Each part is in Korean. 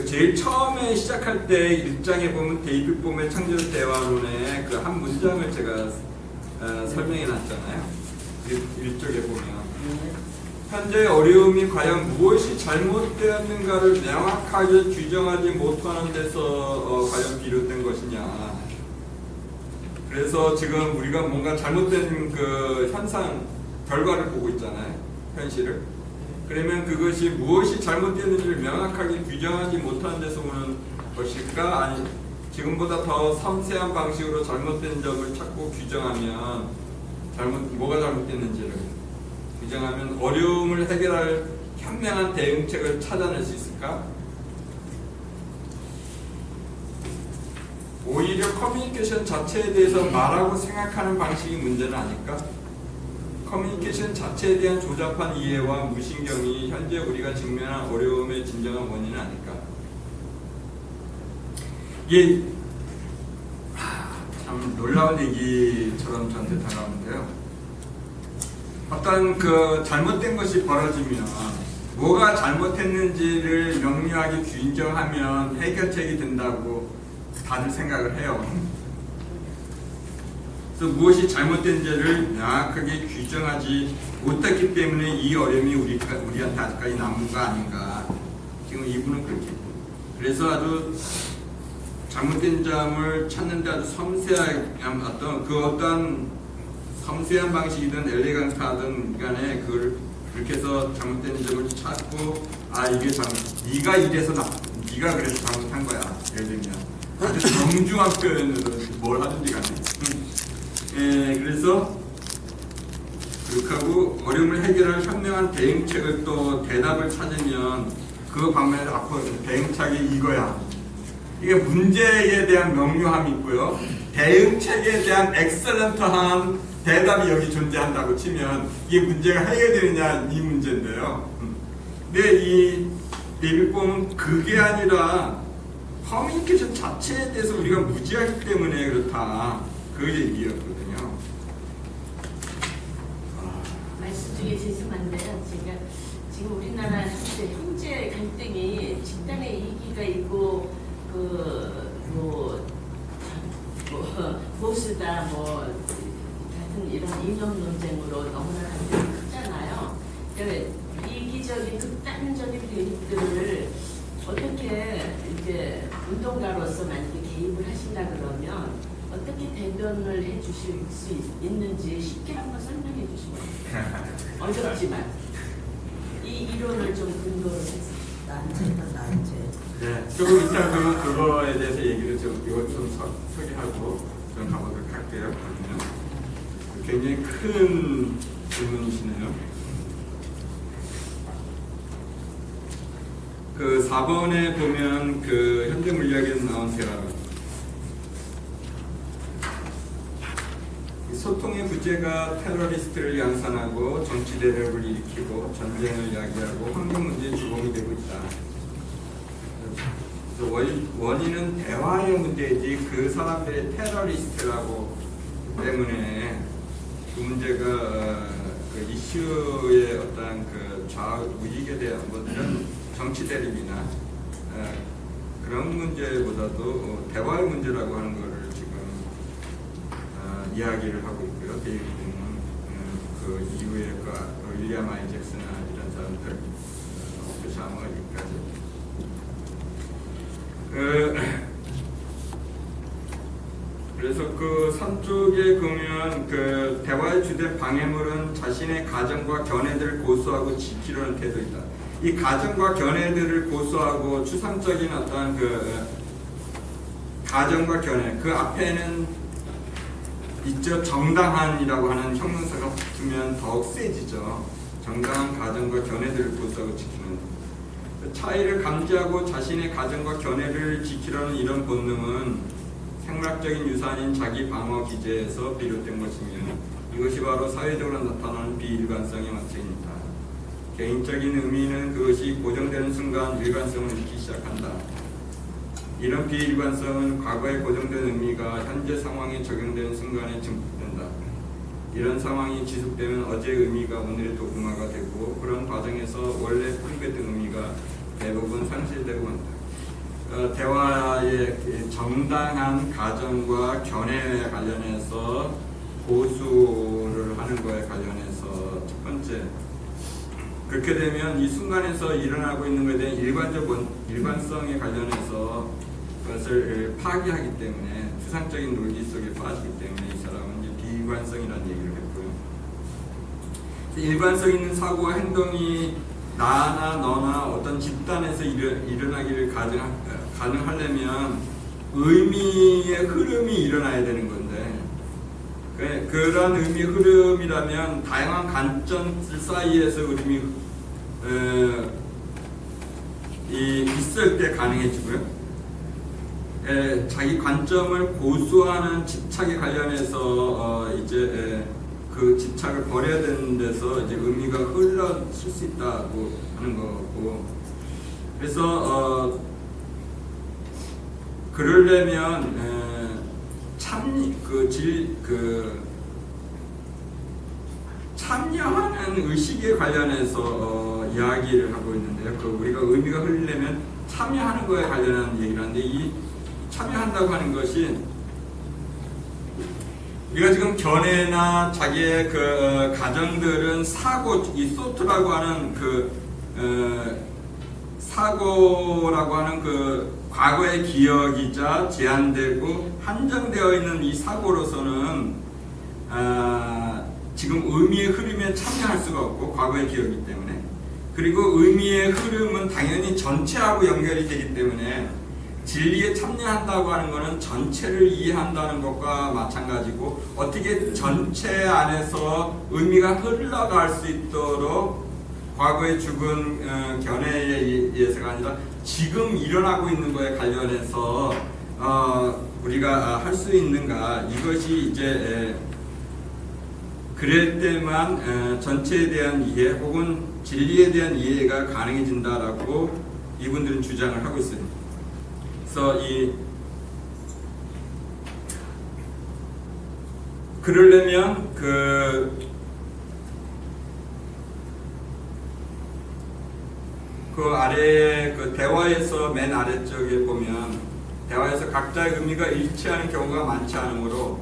제일 처음에 시작할 때 1장에 보면 데이빗 봄의 창조 대화론의 그 한 문장을 제가 설명해 놨잖아요. 1쪽에 보면 현재 어려움이 과연 무엇이 잘못되었는가를 명확하게 규정하지 못하는 데서 과연 비롯된 것이냐. 그래서 지금 우리가 뭔가 잘못된 그 현상, 결과를 보고 있잖아요. 현실을. 그러면 그것이 무엇이 잘못되었는지를 명확하게 규정하지 못하는 데서 오는 것일까? 아니, 지금보다 더 섬세한 방식으로 잘못된 점을 찾고 규정하면 뭐가 잘못됐는지를 규정하면 어려움을 해결할 현명한 대응책을 찾아낼 수 있을까? 오히려 커뮤니케이션 자체에 대해서 말하고 생각하는 방식이 문제는 아닐까? 커뮤니케이션 자체에 대한 조잡한 이해와 무신경이 현재 우리가 직면한 어려움의 진정한 원인은 아닐까? 이게 참 놀라운 얘기처럼 저한테 다가오는데요. 어떤 그 잘못된 것이 벌어지면 뭐가 잘못했는지를 명료하게 규정하면 해결책이 된다고 다들 생각을 해요. 그래서 무엇이 잘못된지를 명확하게 규정하지 못했기 때문에 이 어려움이 우리한테 아직까지 남은 거 아닌가. 지금 이분은 그렇게. 그래서 아주 잘못된 점을 찾는데 아주 섬세한 어떤 섬세한 방식이든 엘레강스하든 간에 그걸 그렇게 해서 잘못된 점을 찾고 이게 네가 이래서 네가 그래서 잘못한 거야. 예를 들면 아주 정중한 표현으로 뭘 하든지 간에 그래서 그렇게 하고 어려움을 해결할 현명한 대응책을 또 대답을 찾으면 그 방면에 앞으로 대응책이 이거야. 이게 문제에 대한 명료함이 있고요. 대응책에 대한 엑셀런트한 대답이 여기 존재한다고 치면 이게 문제가 해결되느냐 이 문제인데요. 근데 이 데이빗 봄은 그게 아니라 커뮤니케이션 자체에 대해서 우리가 무지하기 때문에 그렇다. 그 얘기였거든요. 말씀 중에 죄송한데요. 제가 지금 우리나라 형제 갈등이 집단의 이기가 있고 보수다 같은 이런 이념 논쟁으로 너무나 갈등이 크잖아요. 그러니까 이기적인 극단적인 대립들을 어떻게 이제 운동가로서 만약에 개입을 하신다 그러면 어떻게 대변을 해주실 수 있는지 쉽게 한번 설명해 주시면 어렵지만 이 이론을 좀 근거로 해서 난제. 네, 조금 이따 그러면 그거에 대해서 얘기를 좀 소개하고 좀 가보도록 할게요. 그러면 굉장히 큰 질문이시네요. 그 4번에 보면 그 현대 물리학에서 나온 대화로 소통의 부재가 테러리스트를 양산하고 정치 대립을 일으키고 전쟁을 야기하고 환경 문제의 주범이 되고 있다. 원인은 대화의 문제이지 그 사람들의 테러리스트라고 때문에 그 문제가 그 이슈의 어떤 그 좌우익에 대한 이런 정치 대립이나 그런 문제보다도 대화의 문제라고 하는 것을 지금 이야기를 하고 있고요. 데이비드는 그 이후에 그 윌리엄 아이잭스나 이런 사람들, 오프샤머 여기까지. 그래서 그 3쪽에 보면 그 대화의 주된 방해물은 자신의 가정과 견해들을 고수하고 지키려는 태도이다. 이 가정과 견해들을 고수하고 추상적인 어떤 그 가정과 견해 그 앞에는 있죠. 정당한이라고 하는 형용사가 붙으면 더욱 세지죠. 정당한 가정과 견해들을 고수하고 지키는 차이를 감지하고 자신의 가정과 견해를 지키려는 이런 본능은 생물학적인 유산인 자기 방어 기제에서 비롯된 것이며 이것이 바로 사회적으로 나타나는 비일관성의 원칙입니다. 개인적인 의미는 그것이 고정되는 순간 일관성을 잃기 시작한다. 이런 비일관성은 과거에 고정된 의미가 현재 상황에 적용되는 순간에 증폭된다. 이런 상황이 지속되면 어제의 의미가 오늘의 도구화가 되고 그런 과정에서 원래 포기했던 의미가 대부분 상실되고 한다. 대화의 정당한 가정과 견해에 관련해서 고수를 하는 거에 관련해서 첫 번째, 그렇게 되면 이 순간에서 일어나고 있는 것에 대한 일관성에 관련해서 그것을 파기하기 때문에 추상적인 논리 속에 빠지기 때문에 이 사람은 이제 비관성이라는 얘기를 했고요. 일관성 있는 사고와 행동이 나나 너나 어떤 집단에서 일어나기를 가능하려면 의미의 흐름이 일어나야 되는 건데, 그런 의미 흐름이라면 다양한 관점 사이에서 의미 있을 때 가능해지고요. 자기 관점을 고수하는 집착에 관련해서 이제 그 집착을 버려야 되는 데서 이제 의미가 흘러질 수 있다고 하는 거고, 그래서 그러려면 참여하는 의식에 관련해서 이야기를 하고 있는데요. 우리가 의미가 흘리려면 참여하는 거에 관련한 얘기를 하는데, 이 참여한다고 하는 것이 우리가 지금 견해나 자기의 그 가정들은 이 소트라고 하는 사고라고 하는 과거의 기억이자 제한되고 한정되어 있는 이 사고로서는 지금 의미의 흐름에 참여할 수가 없고, 과거의 기억이기 때문에, 그리고 의미의 흐름은 당연히 전체하고 연결이 되기 때문에 진리에 참여한다고 하는 것은 전체를 이해한다는 것과 마찬가지고, 어떻게 전체 안에서 의미가 흘러갈 수 있도록 과거의 죽은 견해에 의해서가 아니라 지금 일어나고 있는 거에 관련해서 우리가 할 수 있는가, 이것이 이제 그럴 때만 전체에 대한 이해 혹은 진리에 대한 이해가 가능해진다라고 이분들은 주장을 하고 있어요. 그래서 그러려면 그 아래 대화에서 맨 아래쪽에 보면, 대화에서 각자의 의미가 일치하는 경우가 많지 않으므로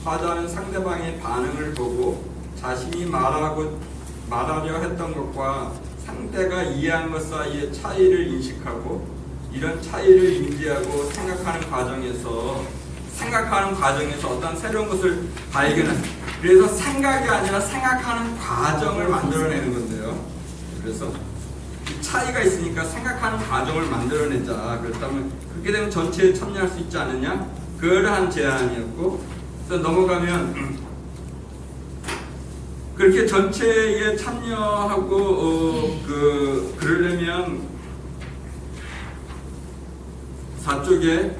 화자는 상대방의 반응을 보고 자신이 말하려 했던 것과 상대가 이해한 것 사이의 차이를 인식하고, 이런 차이를 인지하고 생각하는 과정에서 어떤 새로운 것을 발견합니다. 그래서 생각이 아니라 생각하는 과정을 만들어내는 건데요. 그래서 차이가 있으니까 생각하는 과정을 만들어내자. 그렇다면 그렇게 되면 전체에 참여할 수 있지 않느냐? 그러한 제안이었고, 그래서 넘어가면 그렇게 전체에 참여하고 그러려면 사쪽에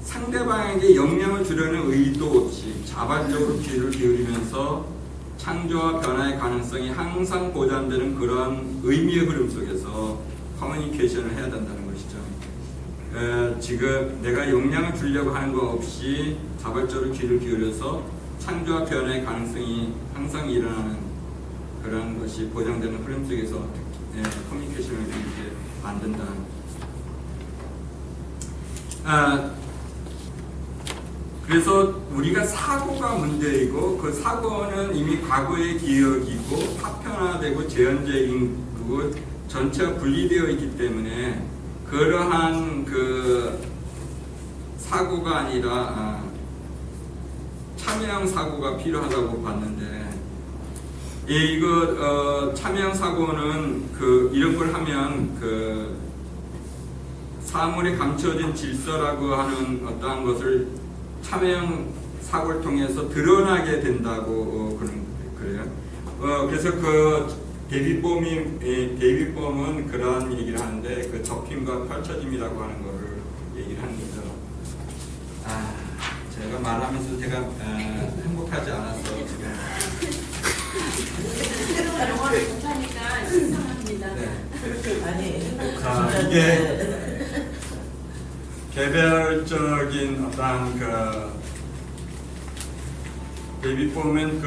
상대방에게 영향을 주려는 의도 없이 자발적으로 귀를 기울이면서 창조와 변화의 가능성이 항상 보장되는 그런 의미의 흐름 속에서 커뮤니케이션을 해야 된다는 것이죠. 지금 내가 영향을 주려고 하는 거 없이 자발적으로 귀를 기울여서 창조와 변화의 가능성이 항상 일어나는 그런 것이 보장되는 흐름 속에서 커뮤니케이션을 이렇게 만든다. 그래서 우리가 사고가 문제이고, 그 사고는 이미 과거의 기억이고 파편화되고 재현적인 그 전체가 분리되어 있기 때문에 그러한 사고가 아니라 참여형 사고가 필요하다고 봤는데, 참여형 사고는 이런 걸 하면 사물에 감춰진 질서라고 하는 어떠한 것을 참여형 사고를 통해서 드러나게 된다고 그래요. 그래서 데이빗 봄은 그런 얘기를 하는데, 접힘과 펼쳐짐이라고 하는 거를 얘기를 하는 거죠. 제가 말하면서 제가 행복하지 않았어 지금. 영어를 못하니까 신선합니다. 네. 아니, 이게 개별적인 어떤 데이빗 봄은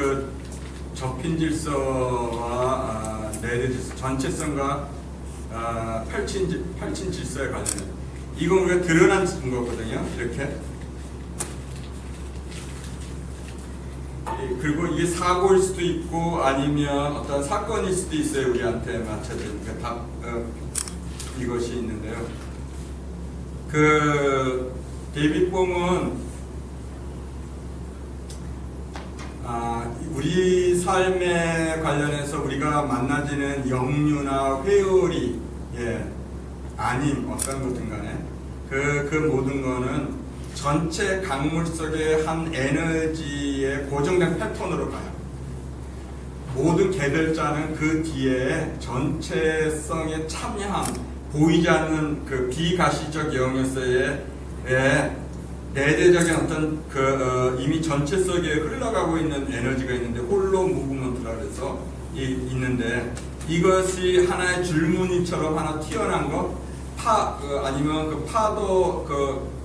접힌 질서와 내드 질서, 전체성과 펼친 질서에 관련해. 이건 우리가 드러난 거거든요. 이렇게. 그리고 이게 사고일 수도 있고 아니면 어떤 사건일 수도 있어요. 우리한테 맞춰진 이것이 있는데요. 그 데이빗 봄은 우리 삶에 관련해서 우리가 만나지는 역류나 회오리, 아님 어떤 것든 간에 그 모든 거는 전체 강물 속의 한 에너지의 고정된 패턴으로 가요. 모든 개별자는 그 뒤에 전체성에 참여한 보이지 않는 그 비가시적 영역서의 내재적인 어떤 이미 전체 속에 흘러가고 있는 에너지가 있는데 홀로 무브먼트라 그래서 있는데 이것이 하나의 줄무늬처럼 하나 튀어나온 거 아니면 그 파도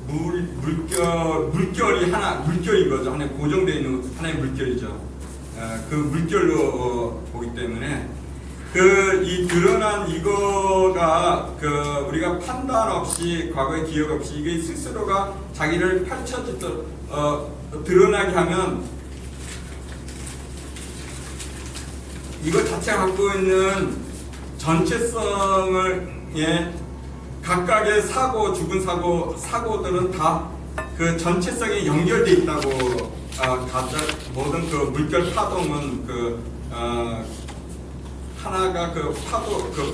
물결이 물결이거죠. 하나의 고정되어 있는 하나의 물결이죠. 그 물결로 보기 때문에 이 드러난 이거가 우리가 판단 없이 과거의 기억 없이 이게 스스로가 자기를 펼쳐지도록 드러나게 하면 이거 자체가 갖고 있는 전체성을 각각의 죽은 사고들은 다 그 전체성이 연결돼 있다고 모든 그 물결 파동은 하나가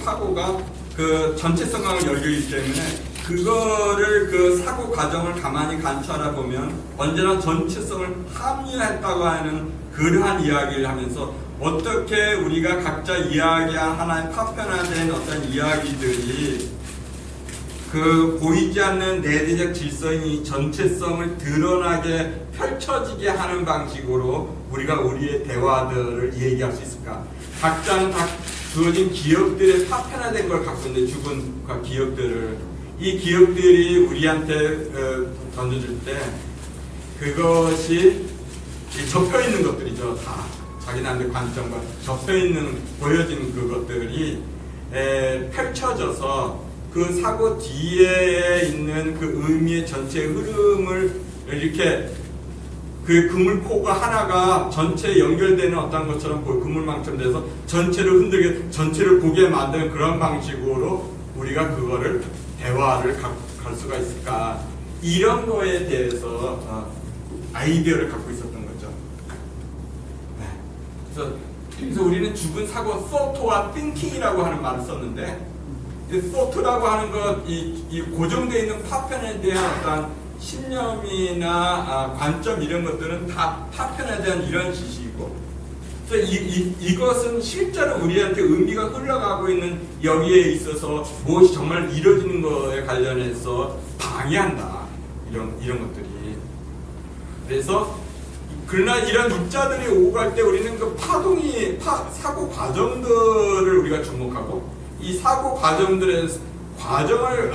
파고가 그 전체성과 연결이기 때문에 그거를 그 사고 과정을 가만히 관찰해 보면 언제나 전체성을 함유했다고 하는 그러한 이야기를 하면서 어떻게 우리가 각자 이야기한 하나의 파편화된 어떤 이야기들이 그 보이지 않는 내재적 질서의 전체성을 드러나게 펼쳐지게 하는 방식으로 우리가 우리의 대화들을 얘기할 수 있을까? 각자는 다 주어진 기억들의 파편화된 걸 갖고 있는데 죽은 기억들을 이 기억들이 우리한테 던져줄 때 그것이 접혀 있는 것들이죠. 다 자기네한테 관점과 접혀 있는 보여지는 그것들이 펼쳐져서 그 사고 뒤에 있는 그 의미의 전체 흐름을 이렇게 그 그물포가 하나가 전체에 연결되는 어떤 것처럼 그물망처럼 돼서 전체를 흔들게 전체를 보게 만드는 그런 방식으로 우리가 그거를 대화를 갈 수가 있을까 이런 거에 대해서 아이디어를 갖고 있었던 거죠. 그래서 우리는 죽은 사고 소토와 띵킹이라고 하는 말을 썼는데 소트라고 하는 것, 이 고정되어 있는 파편에 대한 어떤 신념이나 관점 이런 것들은 다 파편에 대한 이런 지식이고, 이것은 실제로 우리한테 의미가 흘러가고 있는 여기에 있어서 무엇이 정말 이루어지는 것에 관련해서 방해한다. 이런 것들이. 그래서 그러나 이런 입자들이 오고 갈 때 우리는 그 사고 과정들을 우리가 주목하고 이 사고 과정들의 과정을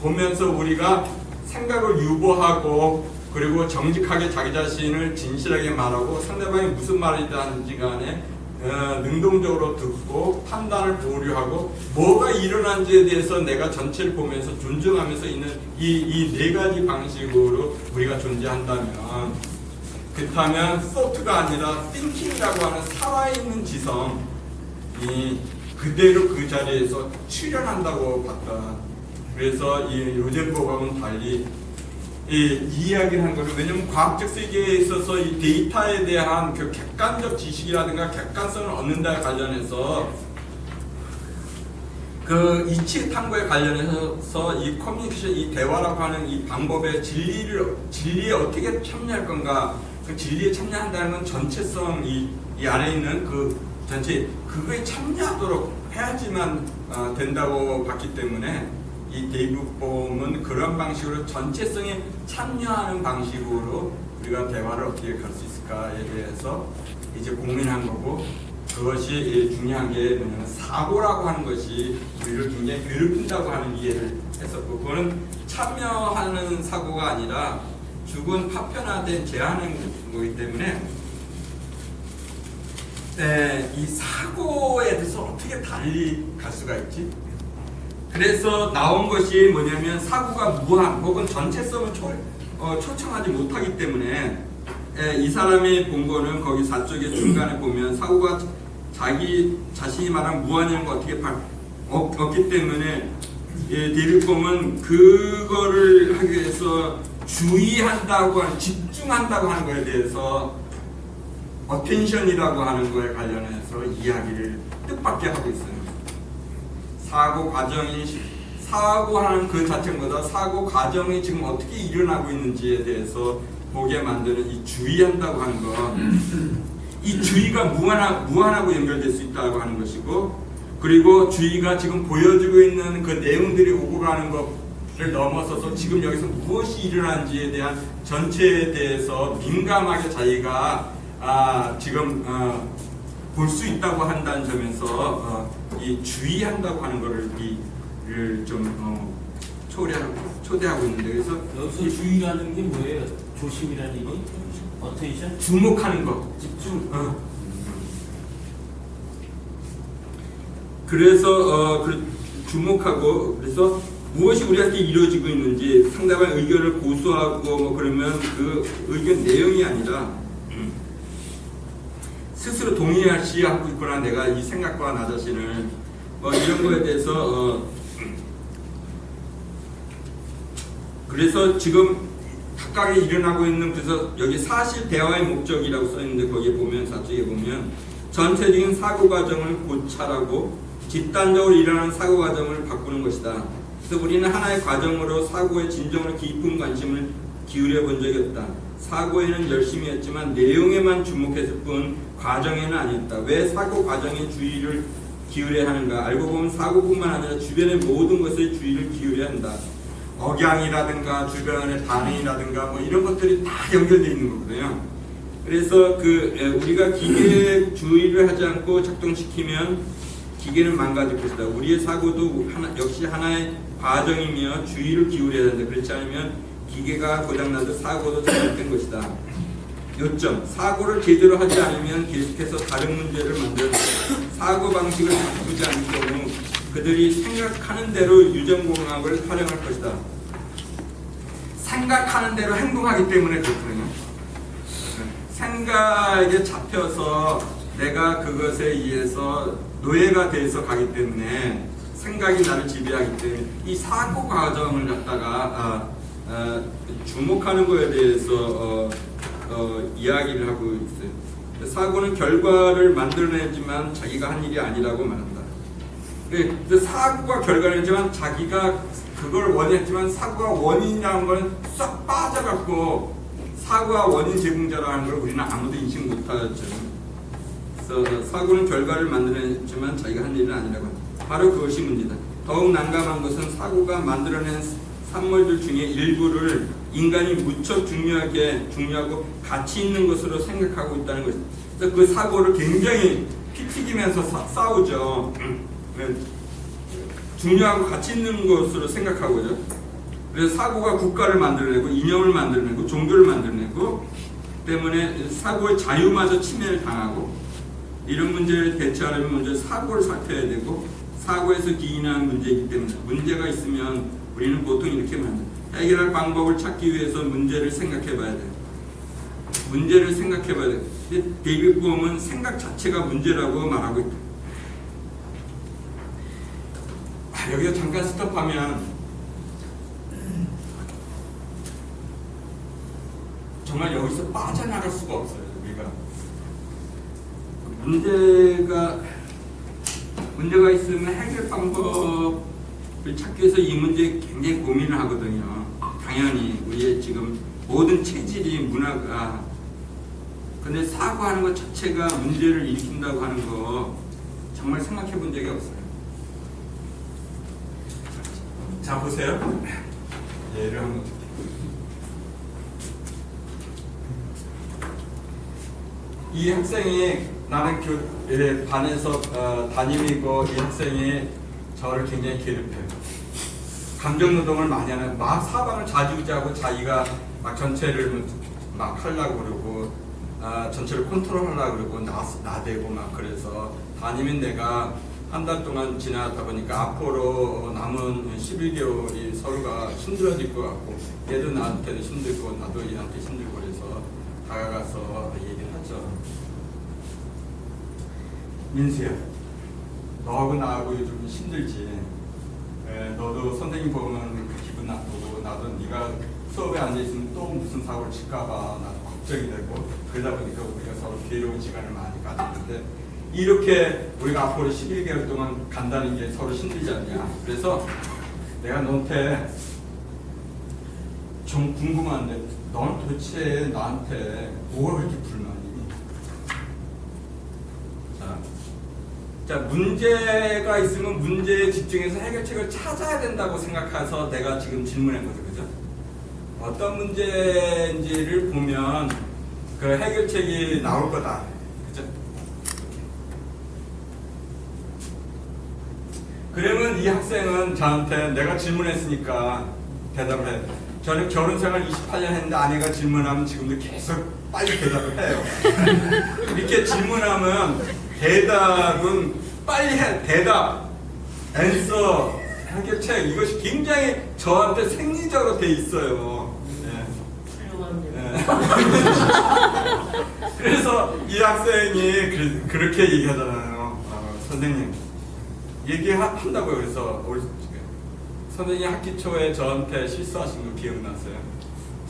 보면서 우리가 생각을 유보하고 그리고 정직하게 자기 자신을 진실하게 말하고 상대방이 무슨 말이든지 간에 능동적으로 듣고 판단을 보류하고 뭐가 일어난지에 대해서 내가 전체를 보면서 존중하면서 있는 이 네 가지 방식으로 우리가 존재한다면 그렇다면 소트가 아니라 띵킹이라고 하는 살아있는 지성이 그대로 그 자리에서 출현한다고 봤다. 그래서 이 로젠버그하고는 달리 이 이야기를 한 거죠. 왜냐하면 과학적 세계에 있어서 이 데이터에 대한 그 객관적 지식이라든가 객관성을 얻는다에 관련해서 그 이치 탐구에 관련해서 이 커뮤니케이션, 이 대화라고 하는 이 방법의 진리에 어떻게 참여할 건가? 그 진리에 참여한다는 건 전체성, 이 안에 있는 그 전체 그거에 참여하도록 해야지만 된다고 봤기 때문에 이 데이비드 봄은 그런 방식으로 전체성에 참여하는 방식으로 우리가 대화를 어떻게 갈 수 있을까에 대해서 이제 고민한 거고 그것이 중요한 게 뭐냐면 사고라고 하는 것이 우리를 굉장히 괴롭힌다고 하는 이해를 했었고 그거는 참여하는 사고가 아니라 죽은 파편화된 제한한 거기 때문에 이 사고에 대해서 어떻게 달리 갈 수가 있지? 그래서 나온 것이 뭐냐면 사고가 무한 혹은 전체성을 초청하지 못하기 때문에 이 사람이 본 거는 거기 4쪽의 중간에 보면 사고가 자기 자신이 말한 무한이라는 거 어떻게 없기 때문에 데이비폼은 그거를 하기 위해서 주의한다고 하는, 집중한다고 하는 거에 대해서 어텐션이라고 하는 거에 관련해서 이야기를 뜻밖의 하고 있어요. 사고 과정이, 사고하는 그 자체보다 사고 과정이 지금 어떻게 일어나고 있는지에 대해서 보게 만드는 이 주의한다고 하는 거, 이 주의가 무한하고 연결될 수 있다고 하는 것이고, 그리고 주의가 지금 보여주고 있는 그 내용들이 오고 가는 것을 넘어서서 지금 여기서 무엇이 일어난지에 대한 전체에 대해서 민감하게 자기가 지금 볼 수 있다고 한다는 점에서 이 주의한다고 하는 것을 좀 초대하고 있는데, 그래서 여기서 주의라는 게 뭐예요? 조심이라는 얘기? 어텐션? 주목하는 것, 집중. 그래서 주목하고, 그래서 무엇이 우리한테 이루어지고 있는지 상대방의 의견을 고수하고 뭐 그러면 그 의견 내용이 아니라 스스로 동의하시 하고 있구나, 내가 이 생각과 나 자신을 이런 거에 대해서 그래서 지금 각각에 일어나고 있는, 그래서 여기 사실 대화의 목적이라고 써 있는데 거기에 보면 4쪽에 보면 전체적인 사고 과정을 고찰하고 집단적으로 일어나는 사고 과정을 바꾸는 것이다. 그래서 우리는 하나의 과정으로 사고에 진정으로 깊은 관심을 기울여 본 적이 없다. 사고에는 열심히 했지만 내용에만 주목했을 뿐 과정에는 아니었다. 왜 사고 과정에 주의를 기울여야 하는가? 알고 보면 사고뿐만 아니라 주변의 모든 것에 주의를 기울여야 한다. 억양이라든가 주변의 반응이라든가 뭐 이런 것들이 다 연결되어 있는 거거든요. 그래서 우리가 기계에 주의를 하지 않고 작동시키면 기계는 망가질 것이다. 우리의 사고도 역시 하나의 과정이며 주의를 기울여야 한다. 그렇지 않으면 기계가 고장나도 사고도 잘못된 것이다. 요점, 사고를 제대로 하지 않으면 계속해서 다른 문제를 만들어 사고 방식을 바꾸지 않을 경우 그들이 생각하는 대로 유전공학을 활용할 것이다. 생각하는 대로 행동하기 때문에 그렇거든요. 생각에 잡혀서 내가 그것에 의해서 노예가 돼서 가기 때문에 생각이 나를 지배하기 때문에 이 사고 과정을 갖다가 주목하는 것에 대해서 이야기를 하고 있어요. 사고는 결과를 만들어내지만 자기가 한 일이 아니라고 말한다. 사고가 결과이지만 자기가 그걸 원했지만 사고가 원인이라는 건 쏙 빠져갖고 사고가 원인 제공자라고 하는 걸 우리는 아무도 인식 못하죠. 그래서 사고는 결과를 만들어냈지만 자기가 한 일은 아니라고 한다. 바로 그것이 문제다. 더욱 난감한 것은 사고가 만들어낸 산물들 중에 일부를 인간이 무척 중요하고 가치 있는 것으로 생각하고 있다는 것이다. 그래서 그 사고를 굉장히 피 튀기면서 싸우죠. 중요하고 가치 있는 것으로 생각하고요. 그래서 사고가 국가를 만들어내고 이념을 만들어내고 종교를 만들어내고 때문에 사고의 자유마저 침해를 당하고, 이런 문제를 대처하려면 먼저 사고를 살펴야 되고 사고에서 기인하는 문제이기 때문에 문제가 있으면 우리는 보통 이렇게 만듭니다. 해결할 방법을 찾기 위해서 문제를 생각해 봐야 돼요. 문제를 생각해 봐야 돼요. 근데 데이비드 봄은 생각 자체가 문제라고 말하고 있다. 여기서 잠깐 스톱하면 정말 여기서 빠져나갈 수가 없어요. 우리가 문제가 있으면 해결 방법을 찾기 위해서 이 문제에 굉장히 고민을 하거든요. 당연히 우리의 지금 모든 체질이 문화가, 근데 사고하는 것 자체가 문제를 일으킨다고 하는 거 정말 생각해 본 적이 없어요. 자, 보세요. 예를 한번 드릴게요. 이 학생이, 나는 반에서 담임이고 이 학생이 저를 굉장히 괴롭혀요. 감정노동을 많이 하는, 막 사방을 좌지우지하고 자기가 막 전체를 막 하려고 그러고 전체를 컨트롤하려고 그러고 나대고 막, 그래서 담임인 내가 한 달 동안 지나다 보니까 앞으로 남은 11개월이 서로가 힘들어질 것 같고 얘도 나한테는 힘들고 나도 얘한테 힘들고 그래서 다가가서 얘기를 하죠. 민수야, 너하고 나하고 요즘 힘들지. 너도 선생님 보면 기분 나쁘고 나도 네가 수업에 앉아있으면 또 무슨 사고를 칠까봐 나도 걱정이 되고 그러다 보니까 우리가 서로 괴로운 시간을 많이 가졌는데 이렇게 우리가 앞으로 11개월 동안 간다는 게 서로 힘들지 않냐. 그래서 내가 너한테 좀 궁금한데 넌 도대체 나한테 뭐가 그렇게 불만이? 자, 문제가 있으면 문제에 집중해서 해결책을 찾아야 된다고 생각해서 내가 지금 질문한 거죠. 그죠? 어떤 문제인지를 보면 그 해결책이 나올 거다. 그죠? 그러면 이 학생은 저한테 내가 질문했으니까 대답을 해. 저는 결혼 생활 28년 했는데 아내가 질문하면 지금도 계속 빨리 대답을 해요. 이렇게 질문하면 대답은 빨리 해. 대답, 앤서, 해결책 이것이 굉장히 저한테 생리적으로 돼 있어요. 그래서 이 학생이 그렇게 얘기하잖아요. 선생님 얘기한다고요. 그래서 선생님 학기 초에 저한테 실수하신 거 기억나세요?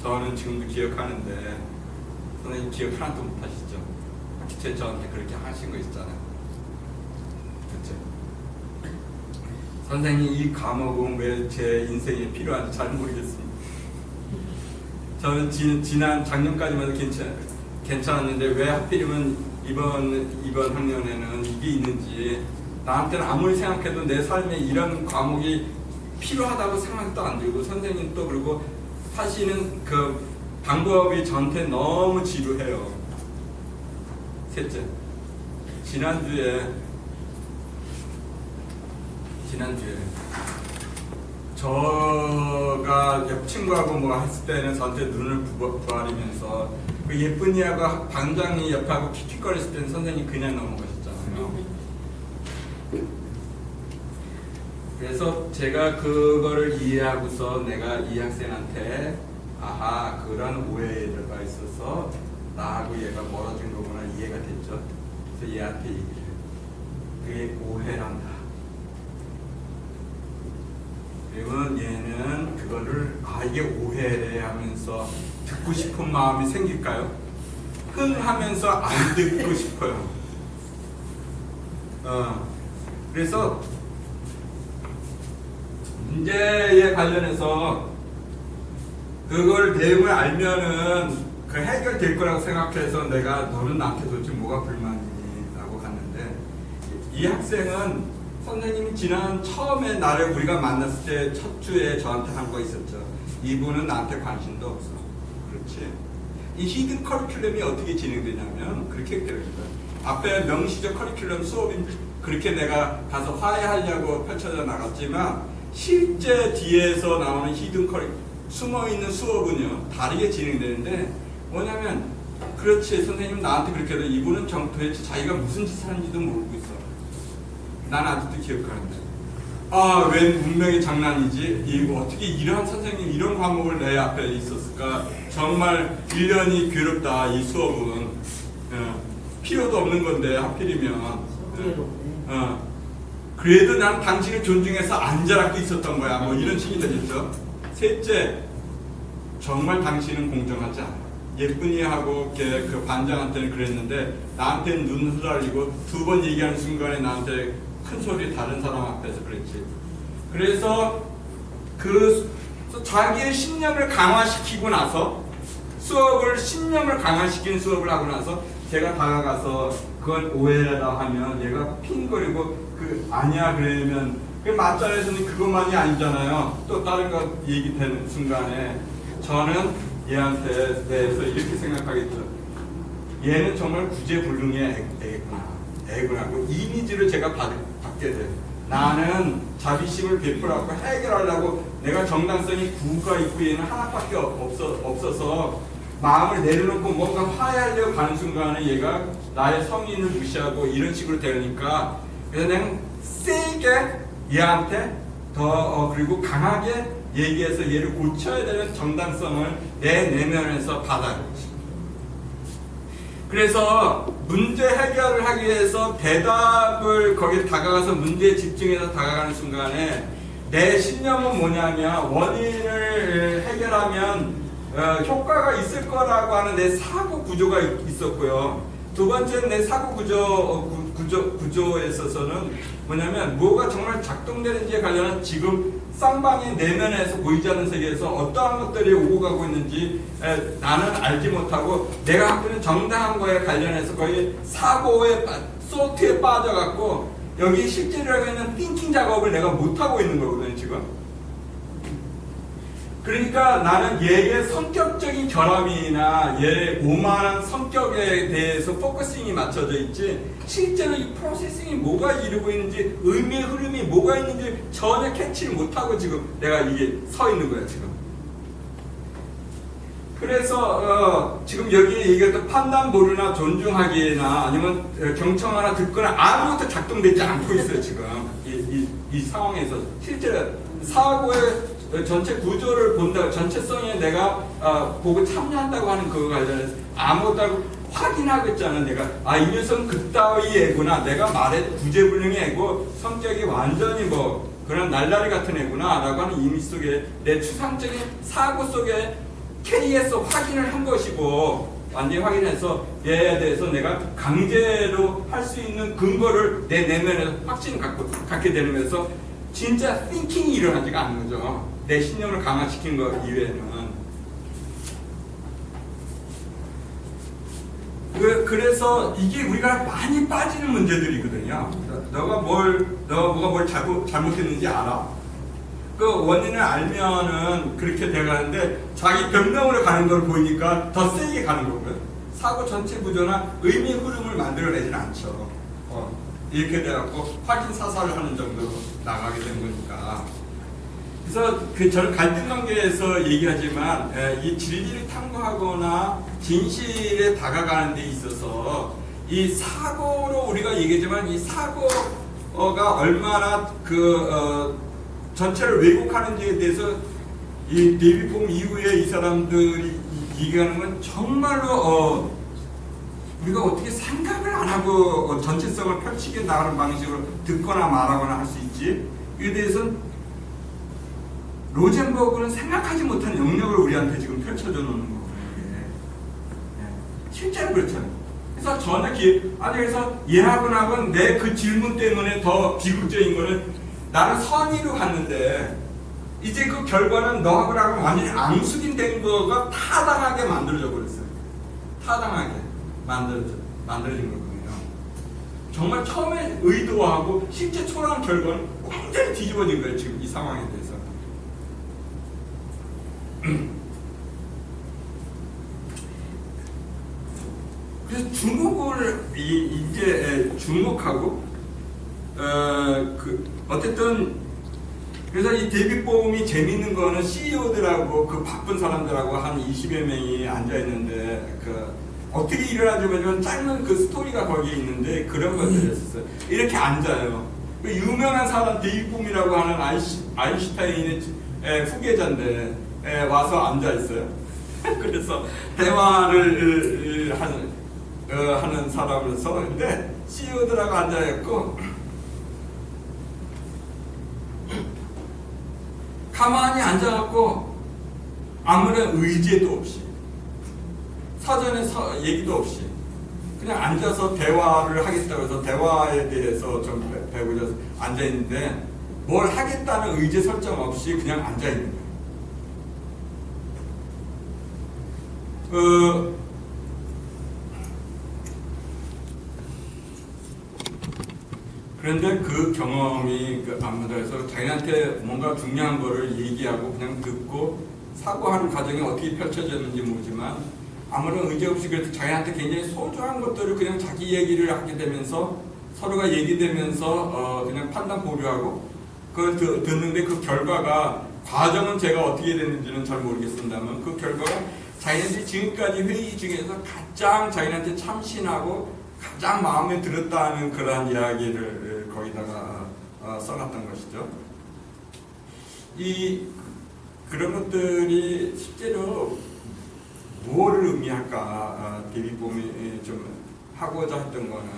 저는 지금도 기억하는데 선생님 기억 하나도 못 하시죠? 학기 초에 저한테 그렇게 하신 거 있잖아요. 그렇죠? 선생님 이 과목은 왜 제 인생에 필요한지 잘 모르겠습니다. 저는 지난 작년까지만 해도 괜찮았는데 왜 하필이면 이번 학년에는 이게 있는지 나한테는 아무리 생각해도 내 삶에 이런 과목이 필요하다고 생각도 안 들고 선생님 또 그리고 하시는 그 방법이 저한테 너무 지루해요. 셋째, 지난주에 저가 옆 친구하고 뭐 했을 때는 저한테 눈을 부아리면서 그 예쁜이하고 반장이 옆하고 킥킥거렸을 때는 선생님 그냥 넘어가셨잖아요. 그래서 제가 그거를 이해하고서 내가 이 학생한테 아하 그런 오해가 있어서 나하고 얘가 멀어진 거구나 이해가 됐죠. 그래서 얘한테 얘기를 해요. 그게 오해란다. 그러면 얘는 그거를 이게 오해래 하면서 듣고 싶은 마음이 생길까요? 흥하면서 안 듣고 싶어요. 그래서 문제에 관련해서 그걸 내용을 알면은 그 해결될 거라고 생각해서 내가 너는 나한테 도대체 뭐가 불만이니? 라고 갔는데 이 학생은 선생님이 지난 처음에 나를 우리가 만났을 때 첫 주에 저한테 한 거 있었죠. 이분은 나한테 관심도 없어. 그렇지. 이 히든 커리큘럼이 어떻게 진행되냐면 그렇게 되어있어요. 앞에 명시적 커리큘럼 수업인 그렇게 내가 가서 화해하려고 펼쳐져 나갔지만 실제 뒤에서 나오는 히든 숨어있는 수업은요 다르게 진행되는데 뭐냐면 그렇지 선생님 나한테 그렇게 해도 이분은 도대체 자기가 무슨 짓을 하는지도 모르고 있어. 난 아직도 기억하는데 웬 운명의 장난이지? 이거 어떻게 이런 선생님 이런 과목을 내 앞에 있었을까? 정말 1년이 괴롭다 이 수업은. 필요도 없는 건데 하필이면 그래도 난 당신을 존중해서 앉아라고 있었던 거야 뭐 이런 식이 되겠죠. 셋째, 정말 당신은 공정하지 않아. 예쁜이하고 그 반장한테는 그랬는데 나한테는 눈 흐라리고 두 번 얘기하는 순간에 나한테 큰 소리 다른 사람 앞에서 그랬지. 그래서 자기의 신념을 강화시키고 나서 신념을 강화시키는 수업을 하고 나서 제가 다가가서 그건 오해다 하면 얘가 핑거리고 아니야 그러면 그 맞잖아요 선생님 그것만이 아니잖아요. 또 다른 거 얘기되는 순간에 저는 얘한테 대해서 이렇게 생각하겠죠. 얘는 정말 구제불능의 애구나. 이미지를 제가 받게 돼. 나는 자비심을 베풀라고 해결하려고 내가 정당성이 9가 있고 얘는 하나밖에 없어서 마음을 내려놓고 뭔가 화해하려고 가는 순간에 얘가 나의 성인을 무시하고 이런 식으로 되니까 그래서 내가 세게 얘한테 더 그리고 강하게 얘기해서 얘를 고쳐야 되는 정당성을 내 내면에서 받아요. 그래서 문제 해결을 하기 위해서 대답을 거기에 다가가서 문제에 집중해서 다가가는 순간에 내 신념은 뭐냐면 원인을 해결하면 효과가 있을 거라고 하는 내 사고 구조가 있었고요. 두 번째는 내 사고 구조에 있어서는 뭐냐면 뭐가 정말 작동되는지에 관련한 지금 쌍방의 내면에서 보이지 않는 세계에서 어떠한 것들이 오고 가고 있는지 나는 알지 못하고 내가 갖고 있는 정당한 거에 관련해서 거의 사고의 소트에 빠져갖고 여기 실제로 하고 있는 띵킹 작업을 내가 못하고 있는 거거든요 지금. 그러니까 나는 얘의 성격적인 결함이나 얘의 오만한 성격에 대해서 포커싱이 맞춰져 있지 실제로 이 프로세싱이 뭐가 이루고 있는지 의미의 흐름이 뭐가 있는지 전혀 캐치를 못하고 지금 내가 이게 서 있는 거야 지금. 그래서 지금 여기 얘기했던 판단 모르나 존중하기나 아니면 경청하나 듣거나 아무것도 작동되지 않고 있어요 지금 이 상황에서. 실제로 사고의 전체 구조를 본다, 전체성에 내가 보고 참여한다고 하는 그거 관련해서 아무것도 하고 확인하고 있잖아. 내가 이 녀석은 그따위 애구나. 내가 말해 구제불능의 애고 성격이 완전히 뭐 그런 날라리 같은 애구나 라고 하는 의미 속에 내 추상적인 사고 속에 KS 확인을 한 것이고 완전히 확인해서 얘에 대해서 내가 강제로 할 수 있는 근거를 내 내면에 확신을 갖게 되면서 진짜 띵킹이 일어나지가 않는 거죠. 내 신념을 강화시킨 것 이외에는. 그래서 이게 우리가 많이 빠지는 문제들이거든요. 너가 뭘 잘못했는지 알아. 그 원인을 알면은 그렇게 돼가는데 자기 변명으로 가는 걸 보이니까 더 세게 가는 거고요. 사고 전체 구조나 의미 흐름을 만들어내진 않죠. 이렇게 돼갖고 확인 사살을 하는 정도로 나가게 된 거니까. 그래서 저는 갈등 관계에서 얘기하지만 이 진리를 탐구하거나 진실에 다가가는 데 있어서 이 사고로 우리가 얘기하지만 이 사고가 얼마나 전체를 왜곡하는지에 대해서 이 데이비드 폼 이후에 이 사람들이 얘기하는 건 정말로 우리가 어떻게 생각을 안 하고 전체성을 펼치게 나가는 방식으로 듣거나 말하거나 할 수 있지? 이에 대해서는 로젠버그는 생각하지 못한 영역을 우리한테 지금 펼쳐져 놓는 거거든요. 실제로 그렇잖아요. 그래서 전혀 그래서 얘하고는 내 그 질문 때문에 더 비극적인 거는 나는 선의로 갔는데 이제 그 결과는 너하고는 완전히 앙숙인 거가 타당하게 만들어져 버렸어요. 타당하게 만들어진 거거든요. 정말 처음에 의도하고 실제 초라한 결과는 완전히 뒤집어진 거예요. 지금 이 상황에 대해서. 그래서 주목을 이제 주목하고 어쨌든 그래서 이 데이비드 폼이 재밌는 거는 CEO들하고 그 바쁜 사람들하고 한 20여 명이 앉아 있는데 어떻게 일어나지만 짧은 그 스토리가 거기에 있는데 그런 것들이었어요. 이렇게 앉아요. 그 유명한 사람 데이비드 폼이라고 하는 아인슈타인의 후계자인데 와서 앉아 있어요. 그래서 대화를 하는 사람을 서는데 CEO들하고 앉아 있고 가만히 앉아갖고 아무런 의제도 없이 사전에 얘기도 없이 그냥 앉아서 대화를 하겠다고 해서 대화에 대해서 좀 배우려서 앉아있는데 뭘 하겠다는 의제 설정 없이 그냥 앉아있는 거예요. 그런데 그 경험이 안무다에서 자기한테 뭔가 중요한 거를 얘기하고 그냥 듣고 사고하는 과정이 어떻게 펼쳐졌는지 모르지만 아무런 의제 없이 그래도 자기한테 굉장히 소중한 것들을 그냥 자기 얘기를 하게 되면서 서로가 얘기되면서 그냥 판단 보류하고 그걸 듣는데 그 결과가 과정은 제가 어떻게 됐는지는 잘 모르겠습니다만 그 결과가 자기네들이 지금까지 회의 중에서 가장 자기한테 참신하고 가장 마음에 들었다는 그러한 이야기를 거기다가 써놨던 것이죠. 그런 것들이 실제로 무엇을 의미할까 데뷔봄이 좀 하고자 했던 거는,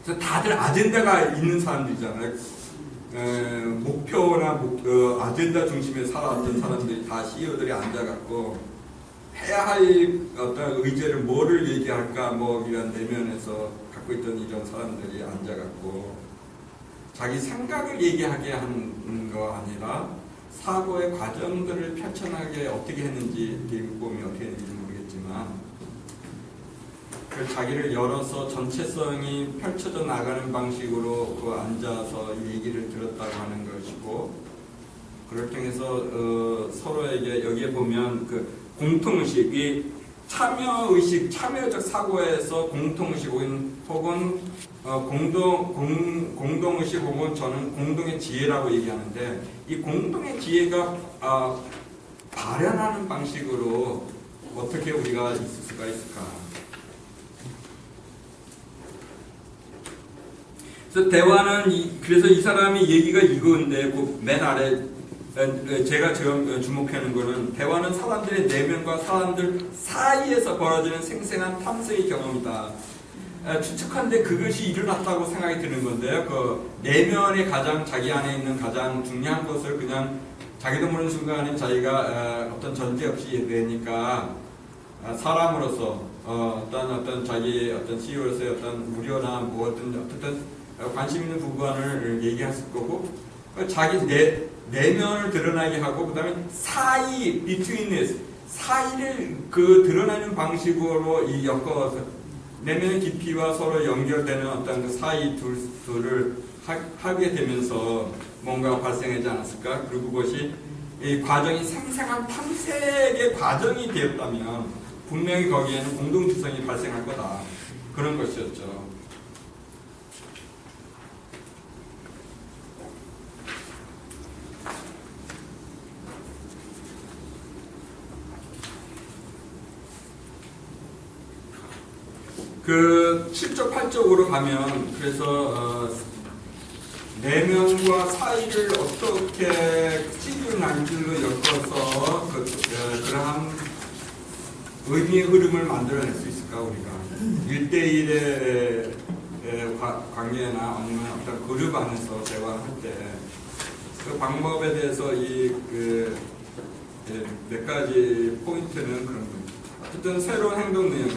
그래서 다들 아젠다가 있는 사람들이잖아요. 목표나 아젠다 중심에 살아왔던 사람들이 다 CEO들이 앉아갖고 해야 할 어떤 의제를 뭐를 얘기할까 뭐 이런 내면에서 갖고 있던 이런 사람들이 앉아갖고 자기 생각을 얘기하게 하는 거 아니라 사고의 과정들을 펼쳐나가게 어떻게 했는지 데뷔봄이 어떻게 했는지 모르겠지만 자기를 열어서 전체성이 펼쳐져 나가는 방식으로 앉아서 얘기를 들었다고 하는 것이고, 그걸 통해서 서로에게 여기에 보면 그 공통의식, 이 참여의식, 참여적 사고에서 공통의식 혹은 공동의식 혹은 저는 공동의 지혜라고 얘기하는데, 이 공동의 지혜가 발현하는 방식으로 어떻게 우리가 있을 수가 있을까? 그래서 대화는 그래서 이 사람이 얘기가 이건데 그 맨 아래 제가 지금 주목하는 거는 대화는 사람들의 내면과 사람들 사이에서 벌어지는 생생한 탐색의 경험이다. 추측한데 그것이 일어났다고 생각이 드는 건데요. 그 내면의 가장 자기 안에 있는 가장 중요한 것을 그냥 자기도 모르는 순간에 자기가 어떤 전제 없이 내니까 사람으로서 어떤 자기 어떤 CEO로서의 어떤 우려나 뭐 어떤 관심 있는 부분을 얘기했을 거고, 자기 내면을 드러나게 하고, 그 다음에 사이, betweenness, 사이를 그 드러내는 방식으로 엮어서 내면의 깊이와 서로 연결되는 어떤 그 사이 둘을 하게 되면서 뭔가 발생하지 않았을까? 그리고 그것이 이 과정이 생생한 탐색의 과정이 되었다면 분명히 거기에는 공동주성이 발생할 거다. 그런 것이었죠. 그 7쪽 8쪽으로 가면 그래서 내면과 사이를 어떻게 찌줄 난줄로 엮어서 그러한 의미의 흐름을 만들어낼 수 있을까? 우리가 1대1의 관계나 아니면 어떤 그룹 안에서 대화할 때 그 방법에 대해서 몇 가지 포인트는 그런 겁니다. 어쨌든 새로운 행동 내용,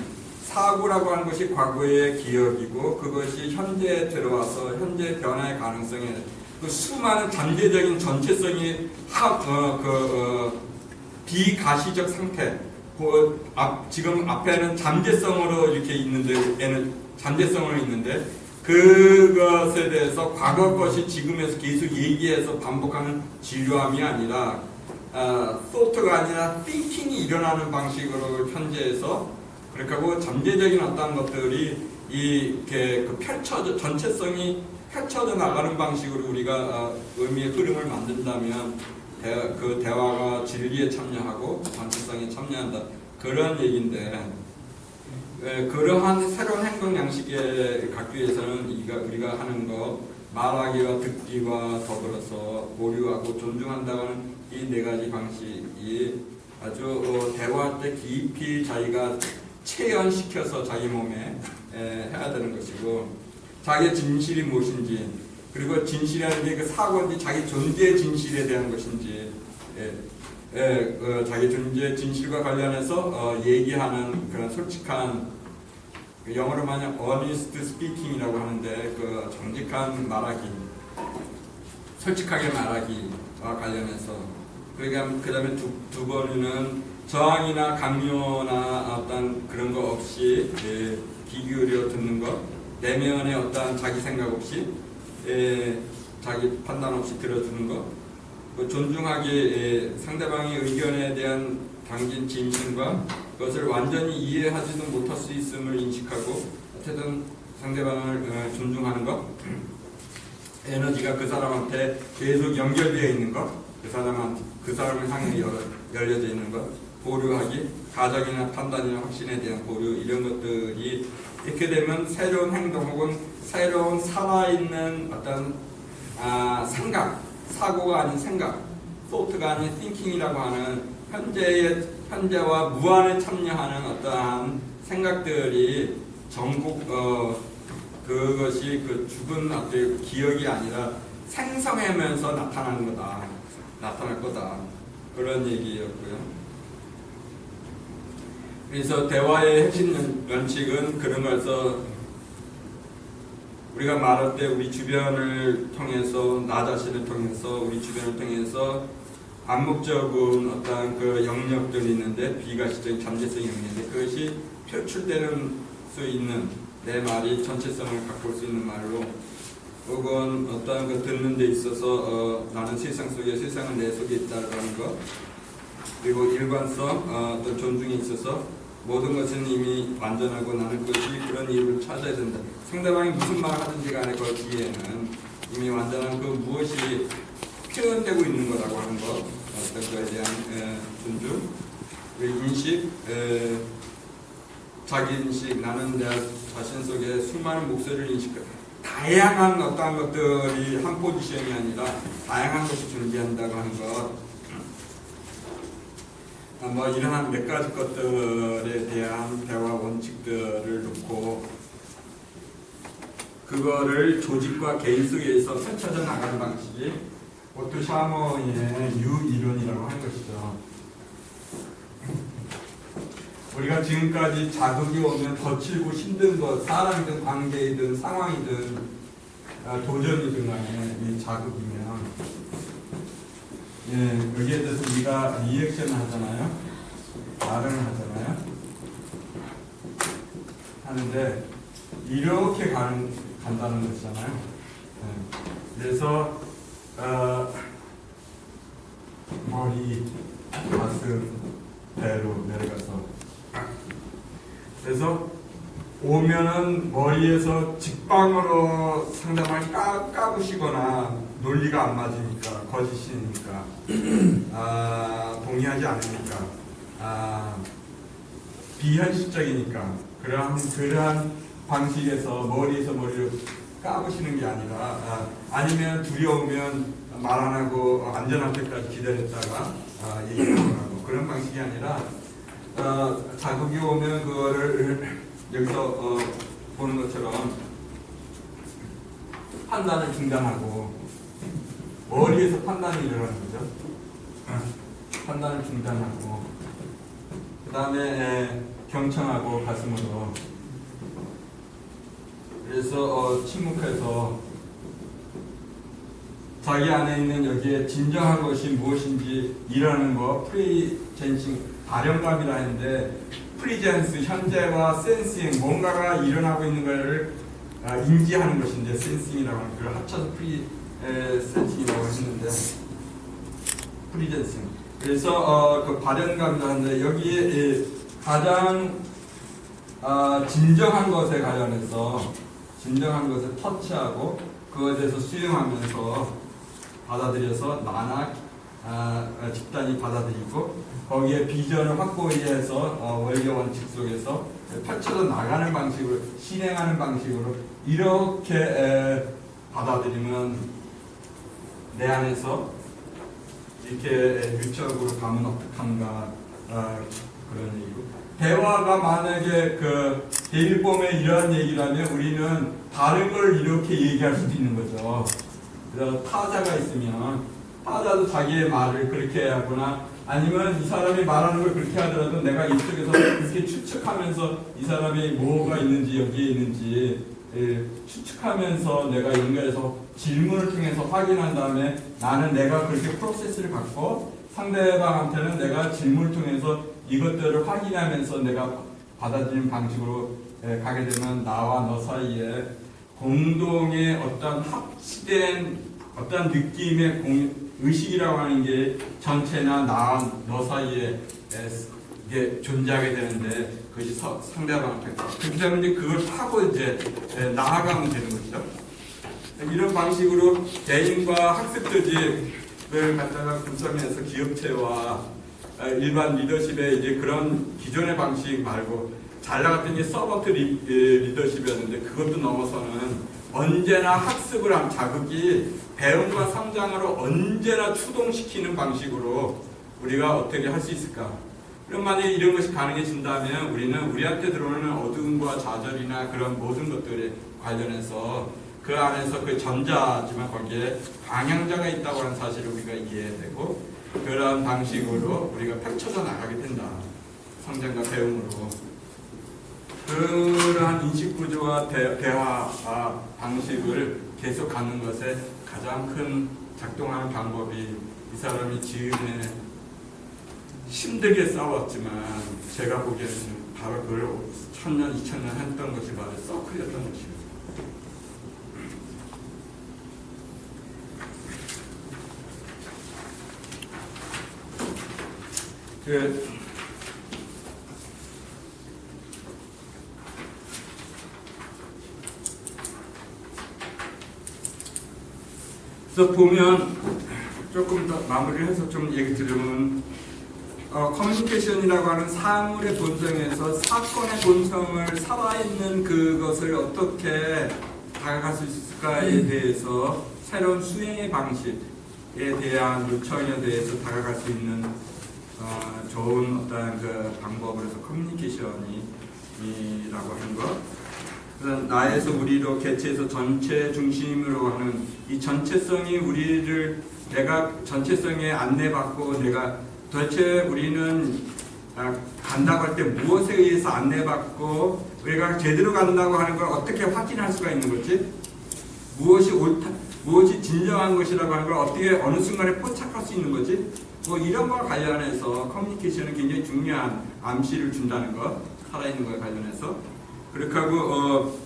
사고라고 하는 것이 과거의 기억이고 그것이 현재에 들어와서 현재 변화의 가능성에 그 수많은 잠재적인 전체성이 비가시적 상태, 지금 앞에는 잠재성으로 이렇게 있는데 얘는 잠재성으로 있는데 그것에 대해서 과거 것이 지금에서 계속 얘기해서 반복하는 지루함이 아니라 thought가 아니라 thinking이 일어나는 방식으로 현재에서 그렇게 하고 잠재적인 어떤 것들이 그 전체성이 펼쳐져 나가는 방식으로 우리가 의미의 흐름을 만든다면 그 대화가 진리에 참여하고 전체성에 참여한다. 그런 얘기인데 그러한 새로운 행동 양식에 갖기 위해서는 우리가 하는 거 말하기와 듣기와 더불어서 보류하고 존중한다는 이 네 가지 방식이 아주 대화할 때 깊이 자기가 체현시켜서 자기 몸에 해야 되는 것이고, 자기의 진실이 무엇인지, 그리고 진실이라는 게 그 사고인지 자기 존재의 진실에 대한 것인지, 자기 존재의 진실과 관련해서 얘기하는 그런 솔직한, 영어로 말하면 honest speaking이라고 하는데 그 정직한 말하기, 솔직하게 말하기와 관련해서, 그 다음에 두 번은 저항이나 강요나 어떤 그런 거 없이 귀 기울여 듣는 것, 내면의 어떤 자기 생각 없이 자기 판단 없이 들어주는 것, 존중하게 상대방의 의견에 대한 당긴 진심과 그것을 완전히 이해하지도 못할 수 있음을 인식하고 어쨌든 상대방을 존중하는 것, 에너지가 그 사람한테 계속 연결되어 있는 것, 그 사람을 향해 열려져 있는 것, 보류하기, 가정이나 판단이나 확신에 대한 보류, 이런 것들이 이렇게 되면 새로운 행동 혹은 새로운 살아있는 어떤 생각, 사고가 아닌 생각, thought가 아닌 thinking이라고 하는 현재와 무한에 참여하는 어떠한 생각들이 전국 그것이 그 죽은 어떤 기억이 아니라 생성하면서 나타날 거다 그런 얘기였고요. 그래서 대화의 핵심 원칙은 그런 거에서 우리가 말할 때 우리 주변을 통해서 나 자신을 통해서 우리 주변을 통해서 암묵적인 어떤 그 영역들이 있는데 비가시적인 잠재성이 있는데 그것이 표출되는 수 있는 내 말이 전체성을 갖고 올 수 있는 말로 혹은 어떠한 그 듣는 데 있어서 나는 세상 속에 세상은 내 속에 있다라는 것 그리고 일관성 어떤 존중에 있어서 모든 것은 이미 완전하고 나는 그것이 그런 이유를 찾아야 된다. 상대방이 무슨 말을 하든지 간에 그 뒤에는 이미 완전한 그 무엇이 표현되고 있는 거라고 하는 것 어떤 거에 대한 존중 그리고 인식 자기인식 나는 내 자신 속에 수많은 목소리를 인식하고 다양한 어떠한 것들이 한 포지션이 아니라 다양한 것이 존재한다고 하는 것 뭐 이러한 몇 가지 것들에 대한 대화 원칙들을 놓고 그거를 조직과 개인 속에서 펼쳐져 나가는 방식이 오토 샤머의 유이론이라고 하는 것이죠. 우리가 지금까지 자극이 오면 거칠고 힘든 것, 사람이든 관계이든 상황이든 도전이든 간에 이 자극이면 여기에 대해서 우리가 리액션을 하잖아요. 말을 하잖아요. 하는데 이렇게 간다는 것이잖아요. 그래서 머리, 가슴, 배로 내려가서 그래서 오면은 머리에서 직방으로 상대방을 까부시거나 논리가 안 맞으니까 거짓이니까 동의하지 않으니까 비현실적이니까 그러한 방식에서 머리에서 머리를 까부시는 게 아니라 아니면 두려우면 말 안 하고 안전할 때까지 기다렸다가 얘기를 하고 그런 방식이 아니라 자극이 오면 그거를 여기서 보는 것처럼 판단을 중단하고 머리에서 판단이 일어나는 거죠. 판단을 중단하고 그 다음에 경청하고 가슴으로 그래서 침묵해서 자기 안에 있는 여기에 진정한 것이 무엇인지 이라는 거 프리젠싱 발현감이라 했는데 프리젠스 현재와 센싱 뭔가가 일어나고 있는 것을 인지하는 것인데 센싱이라고 하는 걸 합쳐서 프리센싱이라고 했는데 프리젠싱 그래서 그 발현감이라 하는데 여기에 가장 진정한 것에 관련해서 진정한 것을 터치하고 그것에 대해서 수용하면서 받아들여서 나나 집단이 받아들이고 거기에 비전을 확보해 해서 원료 원칙 속에서 펼쳐져 나가는 방식으로 실행하는 방식으로 이렇게 받아들이면 내 안에서 이렇게 유적으로 가면 어떡한가 그런 얘기고 대화가 만약에 그 대일범의 이러한 얘기라면 우리는 다른 걸 이렇게 얘기할 수도 있는 거죠. 그래서 타자가 있으면 타자도 자기의 말을 그렇게 하거나 아니면 이 사람이 말하는 걸 그렇게 하더라도 내가 이쪽에서 이렇게 추측하면서 이 사람이 뭐가 있는지 여기에 있는지 추측하면서 내가 연결해서 질문을 통해서 확인한 다음에 나는 내가 그렇게 프로세스를 갖고 상대방한테는 내가 질문을 통해서 이것들을 확인하면서 내가 받아들이는 방식으로 가게 되면 나와 너 사이에 공동의 어떤 합치된 어떤 느낌의 의식이라고 하는 게 전체나 나와 너 사이에 이게 존재하게 되는데 그것이 상대방한테 그렇기 때문에 그걸 타고 이제 나아가면 되는 거죠. 이런 방식으로 개인과 학습 조직을 갖다가 구성해서 기업체와 일반 리더십의 이제 그런 기존의 방식 말고 잘 나갔던 게 서버트 리더십이었는데 그것도 넘어서는 언제나 학습을 한 자극이 배움과 성장으로 언제나 추동시키는 방식으로 우리가 어떻게 할 수 있을까? 그럼 만약에 이런 것이 가능해진다면 우리는 우리한테 들어오는 어두움과 좌절이나 그런 모든 것들에 관련해서 그 안에서 그 전자지만 거기에 방향자가 있다고 하는 사실을 우리가 이해해야 되고 그런 방식으로 우리가 펼쳐져 나가게 된다. 성장과 배움으로. 그러한 인식 구조와 대화 방식을 계속 갖는 것에 가장 큰 작동하는 방법이 이 사람이 지금에 힘들게 싸웠지만 제가 보기에는 바로 그걸 1000년, 2000년 했던 것이 바로 서클이었던 것이에요. 그래서 보면 조금 더 마무리를 해서 좀 얘기 드리면 커뮤니케이션이라고 하는 사물의 본성에서 사건의 본성을 살아있는 그것을 어떻게 다가갈 수 있을까에 대해서 새로운 수행의 방식에 대한 요청에 대해서 다가갈 수 있는 좋은 어떤 그 방법을 해서 커뮤니케이션이라고 하는 것. 그래서 나에서 우리로 개체에서 전체 중심으로 하는 이 전체성이 우리를 내가 전체성에 안내받고 내가 도대체 우리는 간다고 할 때 무엇에 의해서 안내받고 우리가 제대로 간다고 하는 걸 어떻게 확인할 수가 있는 거지? 무엇이 옳다, 무엇이 진정한 것이라고 하는 걸 어떻게 어느 순간에 포착할 수 있는 거지? 뭐 이런 거 관련해서 커뮤니케이션은 굉장히 중요한 암시를 준다는 것, 살아있는 거에 관련해서. 그렇게 하고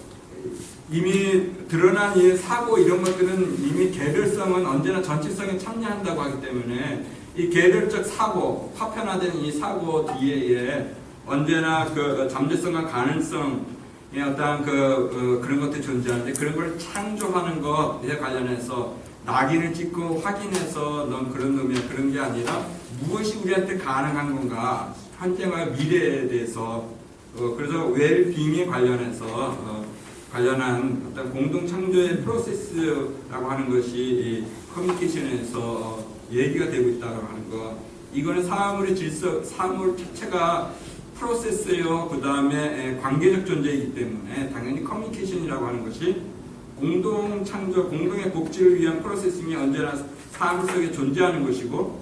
이미 드러난 이 사고 이런 것들은 이미 개별성은 언제나 전체성에 참여한다고 하기 때문에 이 개별적 사고, 파편화된 이 사고 뒤에 언제나 그 잠재성과 가능성의 어떤 그런 것들이 존재하는데 그런 걸 창조하는 것에 관련해서 낙인을 찍고 확인해서 넌 그런 놈이야 그런 게 아니라 무엇이 우리한테 가능한 건가 현재와 미래에 대해서 그래서 웰빙에 관련해서 관련한 어떤 공동 창조의 프로세스라고 하는 것이 이 커뮤니케이션에서 얘기가 되고 있다고 하는 것. 이거는 사물의 질서, 사물 자체가 프로세스요. 그 다음에 관계적 존재이기 때문에 당연히 커뮤니케이션이라고 하는 것이 공동 창조, 공동의 복지를 위한 프로세싱이 언제나 사물 속에 존재하는 것이고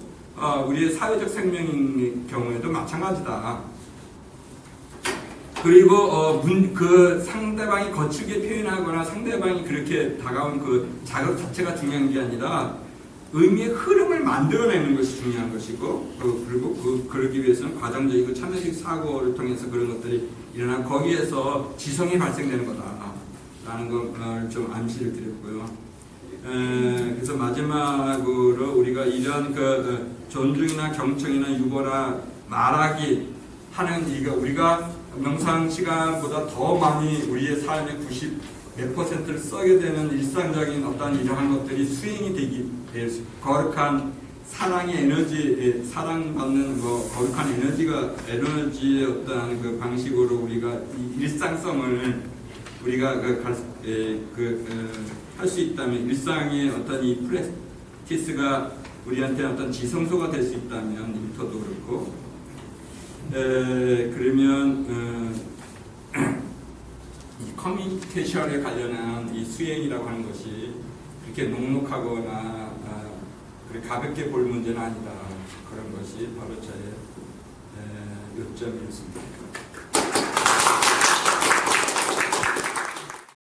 우리의 사회적 생명인 경우에도 마찬가지다. 그리고 그 상대방이 거칠게 표현하거나 상대방이 그렇게 다가온 그 자극 자체가 중요한 게 아니라 의미의 흐름을 만들어내는 것이 중요한 것이고 그리고 그러기 위해서는 과정적이고 참여적 사고를 통해서 그런 것들이 일어나 거기에서 지성이 발생되는 거다라는 걸 좀 암시를 드렸고요. 그래서 마지막으로 우리가 이런 그 존중이나 경청이나 유보나 말하기 하는 이거 우리가 명상 시간보다 더 많이 우리의 삶의 90몇 %를 써게 되는 일상적인 어떤 이러한 것들이 수행이 되기 위해서 거룩한 사랑의 에너지, 사랑받는 거룩한 에너지의 어떤 그 방식으로 우리가 이 일상성을 우리가 할 수 있다면 일상의 어떤 이 프랙티스가 우리한테 어떤 지성소가 될 수 있다면 일터도 그렇고 그러면 이 커뮤니케이션에 관련한 이 수행이라고 하는 것이 그렇게 녹록하거나 그렇게 가볍게 볼 문제는 아니다. 그런 것이 바로 저의 요점이었습니다.